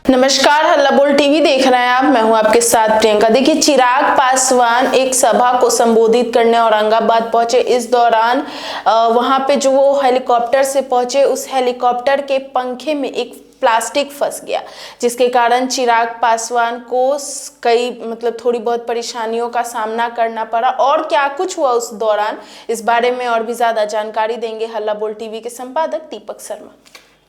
नमस्कार, हल्ला बोल टीवी देख रहे हैं आप। मैं हूं आपके साथ प्रियंका। देखिए, चिराग पासवान एक सभा को संबोधित करने औरंगाबाद पहुंचे। इस दौरान वहां पे जो वो हेलीकॉप्टर से पहुंचे, उस हेलीकॉप्टर के पंखे में एक प्लास्टिक फंस गया, जिसके कारण चिराग पासवान को कई थोड़ी बहुत परेशानियों का सामना करना पड़ा। और क्या कुछ हुआ उस दौरान, इस बारे में और भी ज्यादा जानकारी देंगे हल्ला बोल टीवी के संपादक दीपक शर्मा।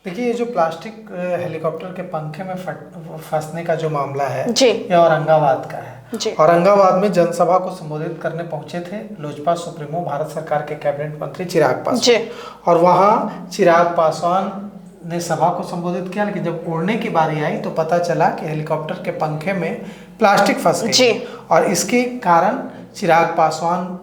देखिए, ये जो प्लास्टिक हेलीकॉप्टर के पंखे में फंसने का जो मामला है जी, ये औरंगाबाद का है जी। औरंगाबाद में जनसभा को संबोधित करने पहुंचे थे लोजपा सुप्रीमो भारत सरकार के कैबिनेट मंत्री चिराग पासवान जी। और वहां चिराग पासवान ने सभा को संबोधित किया, लेकिन जब उड़ने की बारी आई तो पता चला कि हेलीकॉप्टर के पंखे में प्लास्टिक फंस गई और इसके कारण चिराग पासवान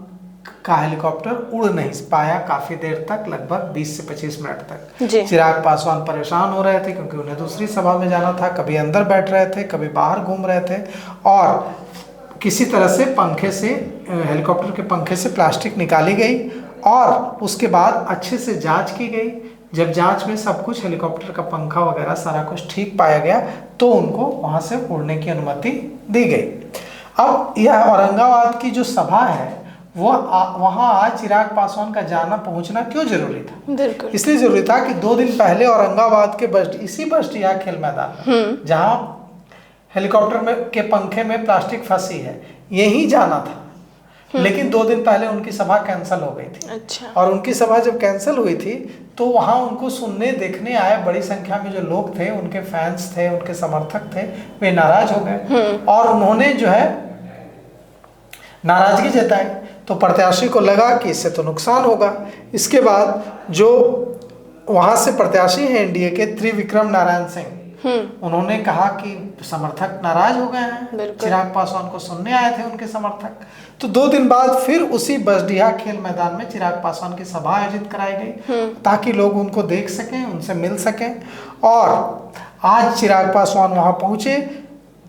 का हेलीकॉप्टर उड़ नहीं पाया काफी देर तक, लगभग 20 से 25 मिनट तक। चिराग पासवान परेशान हो रहे थे क्योंकि उन्हें दूसरी सभा में जाना था। कभी अंदर बैठ रहे थे, कभी बाहर घूम रहे थे और किसी तरह से पंखे से, हेलीकॉप्टर के पंखे से प्लास्टिक निकाली गई और उसके बाद अच्छे से जांच की गई। जब जांच में सब कुछ, हेलीकॉप्टर का पंखा वगैरह सारा कुछ ठीक पाया गया तो उनको वहां से उड़ने की अनुमति दी गई। अब यह औरंगाबाद की जो सभा है वो वहां आज चिराग पासवान का जाना पहुंचना क्यों जरूरी था? इसलिए जरूरी था कि 2 दिन पहले औरंगाबाद के इसी बस्टिया खेल मैदान में जहां हेलीकॉप्टर के पंखे में प्लास्टिक फंसी है, यही जाना था। लेकिन 2 दिन पहले उनकी सभा कैंसिल हो गई थी। अच्छा। और उनकी सभा जब कैंसिल हुई थी तो वहां उनको सुनने देखने आए बड़ी संख्या में जो लोग थे, उनके फैंस थे, उनके समर्थक थे, वे नाराज हो गए और उन्होंने जो है नाराजगी जताई। तो प्रत्याशी को लगा कि इससे तो नुकसान होगा। इसके बाद जो वहां से प्रत्याशी हैं एनडीए के, त्रिविक्रम नारायण सिंह, उन्होंने कहा कि समर्थक नाराज हो गए हैं, चिराग पासवान को सुनने आए थे उनके समर्थक। तो 2 दिन बाद फिर उसी बसडीहा खेल मैदान में चिराग पासवान की सभा आयोजित कराई गई ताकि लोग उनको देख सकें, उनसे मिल सकें। और आज चिराग पासवान वहां पहुंचे,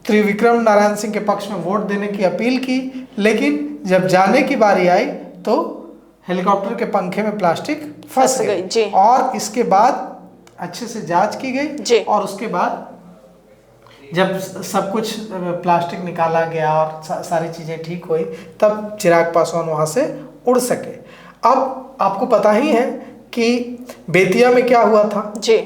त्रिविक्रम नारायण सिंह के पक्ष में वोट देने की अपील की, लेकिन जब जाने की बारी आई तो हेलीकॉप्टर के पंखे में प्लास्टिक फंस गई और इसके बाद अच्छे से जांच की गई और उसके बाद जब सब कुछ प्लास्टिक निकाला गया और सारी चीजें ठीक हुई तब चिराग पासवान वहां से उड़ सके। अब आपको पता ही है कि बेतिया में क्या हुआ था जी।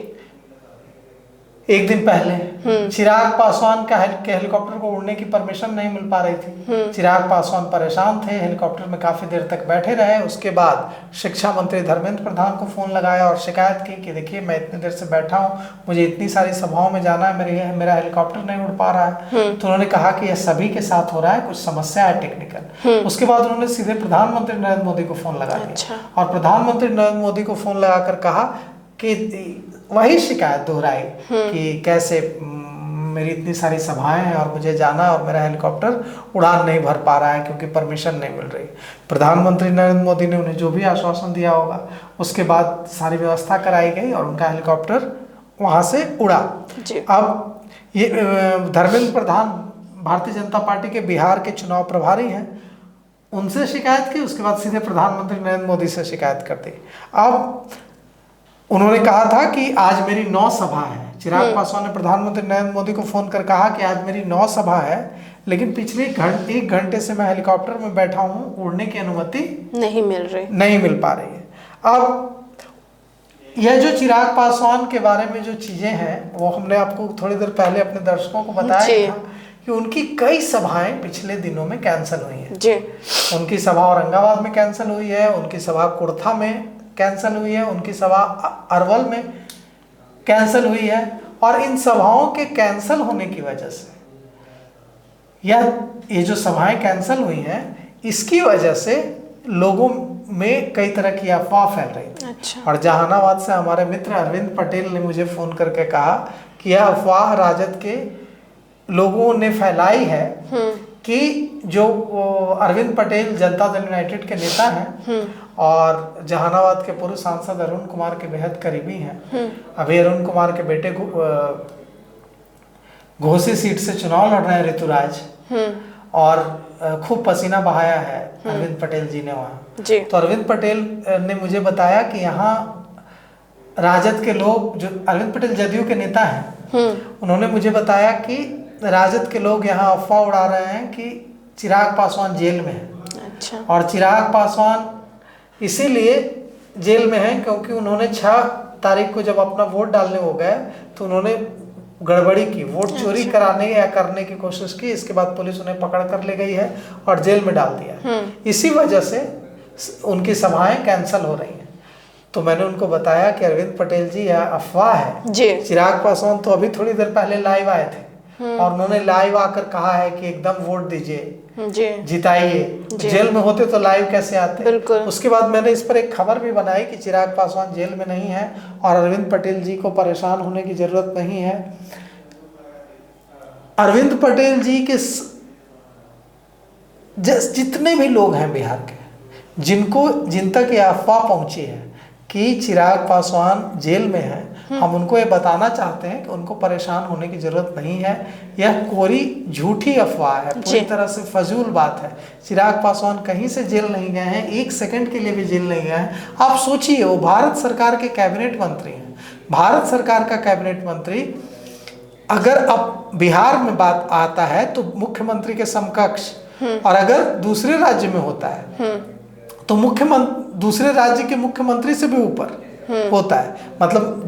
1 दिन पहले चिराग पासवान के हेलीकॉप्टर को उड़ने की परमिशन नहीं मिल पा रही थी। चिराग पासवान परेशान थे, हेलीकॉप्टर में काफी देर तक बैठे रहे। उसके बाद शिक्षा मंत्री धर्मेंद्र प्रधान को फोन लगाया और शिकायत की कि देखिए, मैं इतनी देर से बैठा हूँ, मुझे इतनी सारी सभाओं में जाना है, मेरा हेलीकॉप्टर नहीं उड़ पा रहा है। तो उन्होंने कहा कि यह सभी के साथ हो रहा है, कुछ समस्या है टेक्निकल। उसके बाद उन्होंने सीधे प्रधानमंत्री नरेंद्र मोदी को फोन लगा दिया और प्रधानमंत्री नरेंद्र मोदी को फोन लगाकर कहा कि वही शिकायत दोहराई कि कैसे मेरी इतनी सारी सभाएं हैं और मुझे जाना और मेरा हेलीकॉप्टर उड़ान नहीं भर पा रहा है क्योंकि परमिशन नहीं मिल रही। प्रधानमंत्री नरेंद्र मोदी ने उन्हें जो भी आश्वासन दिया होगा उसके बाद सारी व्यवस्था कराई गई और उनका हेलीकॉप्टर वहां से उड़ा। अब ये धर्मेंद्र प्रधान भारतीय जनता पार्टी के बिहार के चुनाव प्रभारी हैं, उनसे शिकायत की, उसके बाद सीधे प्रधानमंत्री नरेंद्र मोदी से शिकायत कर दी। अब उन्होंने कहा था कि आज मेरी 9 सभा है। चिराग पासवान ने प्रधानमंत्री नरेंद्र मोदी को फोन कर कहा कि आज मेरी 9 सभा है, लेकिन पिछले 1 घंटे से मैं हेलीकॉप्टर में बैठा हूं, उड़ने की अनुमति नहीं मिल पा रही है। अब यह जो चिराग पासवान के बारे में जो चीजें हैं वो हमने आपको थोड़ी देर पहले अपने दर्शकों को बताया था कि उनकी कई सभाएं पिछले दिनों में कैंसिल हुई है। उनकी सभा औरंगाबाद में कैंसिल हुई है, उनकी सभा कुर्था में कैंसिल हुई है, उनकी सभा अरवल में कैंसिल हुई है। और इन सभाओं के कैंसिल होने की वजह से ये जो सभाएं कैंसिल हुई हैं, इसकी वजह से लोगों में कई तरह की अफवाह फैल रही थी। और जहानाबाद से हमारे मित्र अरविंद पटेल ने मुझे फोन करके कहा कि यह अफवाह राजद के लोगों ने फैलाई है कि जो अरविंद पटेल जनता दल यूनाइटेड के नेता हैं और जहानाबाद के पूर्व सांसद अरुण कुमार के बेहद करीबी हैं। अभी अरुण कुमार के बेटे घोसी सीट से चुनाव लड़ रहे हैं ऋतुराज, और खूब पसीना बहाया है अरविंद पटेल जी ने वहाँ। तो अरविंद पटेल ने मुझे बताया कि यहाँ राजद के लोग, जो अरविंद पटेल जदयू के नेता हैं, उन्होंने मुझे बताया कि राजद के लोग यहाँ अफवाह उड़ा रहे हैं कि चिराग पासवान जेल में है। अच्छा। और चिराग पासवान इसीलिए जेल में है क्योंकि उन्होंने 6 तारीख को जब अपना वोट डालने हो गए तो उन्होंने गड़बड़ी की, वोट चोरी कराने या करने की कोशिश की। इसके बाद पुलिस उन्हें पकड़ कर ले गई है और जेल में डाल दिया। इसी वजह से उनकी सभाएं कैंसिल हो रही हैं। तो मैंने उनको बताया कि अरविंद पटेल जी यह अफवाह है जी। चिराग पासवान तो अभी थोड़ी देर पहले लाइव आए थे और उन्होंने लाइव आकर कहा है कि एकदम वोट दीजिए, जिताइए। जेल में होते तो लाइव कैसे आते। बिल्कुल। उसके बाद मैंने इस पर एक खबर भी बनाई कि चिराग पासवान जेल में नहीं है और अरविंद पटेल जी को परेशान होने की जरूरत नहीं है। अरविंद पटेल जी के जितने भी लोग हैं बिहार के, जिन तक ये अफवाह पहुंची है कि चिराग पासवान जेल में है, हम उनको ये बताना चाहते हैं कि उनको परेशान होने की जरूरत नहीं है। यह कोरी झूठी अफवाह है, पूरी तरह से फजूल बात है। चिराग पासवान कहीं से जेल नहीं गए हैं, 1 सेकंड के लिए भी जेल नहीं गए हैं। आप सोचिए, वो भारत सरकार के कैबिनेट मंत्री हैं। भारत सरकार का कैबिनेट मंत्री अगर अब बिहार में बात आता है तो मुख्यमंत्री के समकक्ष, और अगर दूसरे राज्य में होता है तो दूसरे राज्य के मुख्यमंत्री से भी ऊपर होता है। मतलब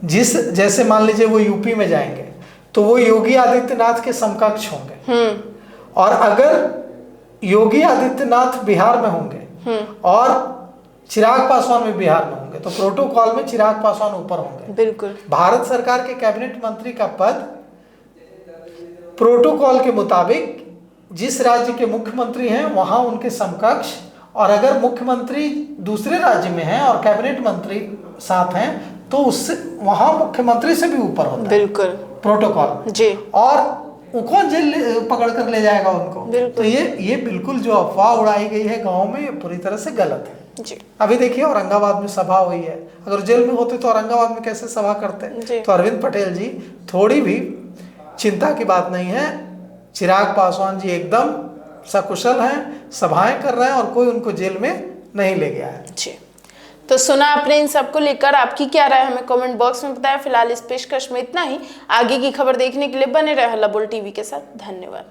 जैसे मान लीजिए वो यूपी में जाएंगे तो वो योगी आदित्यनाथ के समकक्ष होंगे, और अगर योगी आदित्यनाथ बिहार में होंगे और चिराग पासवान भी बिहार में होंगे तो प्रोटोकॉल में चिराग पासवान ऊपर होंगे। बिल्कुल। भारत सरकार के कैबिनेट मंत्री का पद प्रोटोकॉल के मुताबिक जिस राज्य के मुख्यमंत्री हैं वहां उनके समकक्ष, और अगर मुख्यमंत्री दूसरे राज्य में हैं और कैबिनेट मंत्री साथ हैं तो उससे वहां मुख्यमंत्री से भी ऊपर होता है। बिल्कुल। प्रोटोकॉल जी। और वो कौन जेल पकड़ कर ले जाएगा उनको। तो ये बिल्कुल जो अफवाह उड़ाई गई है गांव में, ये पूरी तरह से गलत है। जी। अभी देखिए औरंगाबाद में सभा हुई है, अगर जेल में होते तो औरंगाबाद में कैसे सभा करते। तो अरविंद पटेल जी, थोड़ी भी चिंता की बात नहीं है। चिराग पासवान जी एकदम सकुशल हैं, सभाएं कर रहे हैं और कोई उनको जेल में नहीं ले गया है। जी। तो सुना आपने इन सबको लेकर, आपकी क्या राय हमें कमेंट बॉक्स में बताया। फिलहाल इस पेशकश में इतना ही। आगे की खबर देखने के लिए बने रहे हल्ला बोल टीवी के साथ। धन्यवाद।